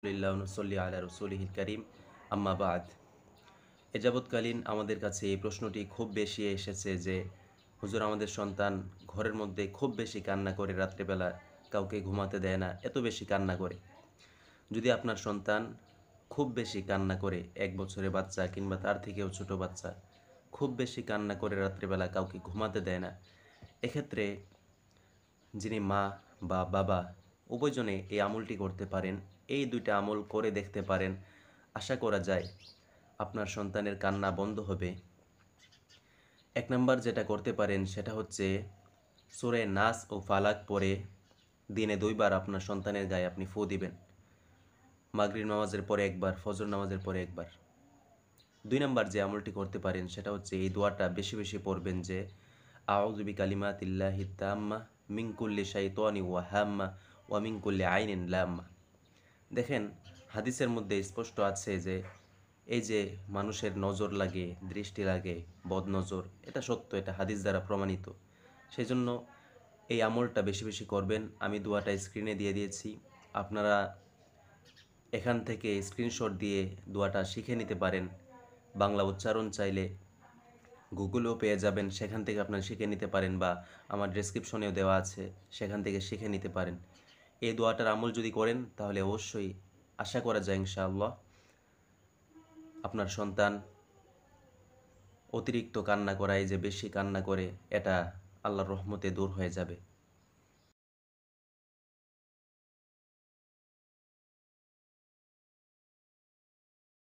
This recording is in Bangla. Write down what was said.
নসল্লি আলা রসুলিহিল করিম আম্মা বাদ। এ যাবৎকালীন আমাদের কাছে এই প্রশ্নটি খুব বেশি এসেছে যে হুজুর, আমাদের সন্তান ঘরের মধ্যে খুব বেশি কান্না করে, রাত্রেবেলা কাউকে ঘুমাতে দেয় না, এত বেশি কান্না করে। যদি আপনার সন্তান খুব বেশি কান্না করে, 1 বছরের বাচ্চা কিংবা তার থেকেও ছোট বাচ্চা খুব বেশি কান্না করে রাত্রেবেলা কাউকে ঘুমাতে দেয় না, এক্ষেত্রে যিনি মা বা বাবা উভয়জনে এই আমলটি করতে পারেন। এই দুইটা আমল করে দেখতে পারেন, আশা করা যায় আপনার সন্তানের কান্না বন্ধ হবে। 1 নম্বর যেটা করতে পারেন সেটা হচ্ছে সূরা নাস ও ফালাক পড়ে দিনে 2 বার আপনার সন্তানের গায়ে আপনি ফু দিবেন। মাগরিব নামাজের পরে একবার, ফজর নামাজের পরে একবার। 2 নম্বর যে আমলটি করতে পারেন সেটা হচ্ছে এই দোয়াটা বেশি বেশি পড়বেন যে আউযু বিকালিমাতিল্লাহিত তাম্মা মিন কুল্লি শাইতানিন ওয়া হাম্মা ওয়া মিন কুল্লি আইনিন লাম্মা। দেখেন, হাদিসের মধ্যে স্পষ্ট আছে যে এই যে মানুষের নজর লাগে, দৃষ্টি লাগে, বদনজর, এটা সত্য, এটা হাদিস দ্বারা প্রমাণিত। সেই জন্য এই আমলটা বেশি বেশি করবেন। আমি দোয়াটা স্ক্রিনে দিয়ে দিয়েছি, আপনারা এখান থেকে স্ক্রিনশট দিয়ে দোয়াটা শিখে নিতে পারেন। বাংলা উচ্চারণ চাইলে গুগলেও পেয়ে যাবেন, সেখান থেকে আপনারা শিখে নিতে পারেন, বা আমার ডেসক্রিপশনেও দেওয়া আছে, সেখান থেকে শিখে নিতে পারেন। এই দোয়াটার আমল যদি করেন তাহলে অবশ্যই আশা করা যায় ইনশাআল্লাহ আপনার সন্তান অতিরিক্ত কান্না করায়, যে বেশি কান্না করে, এটা আল্লাহর রহমতে দূর হয়ে যাবে।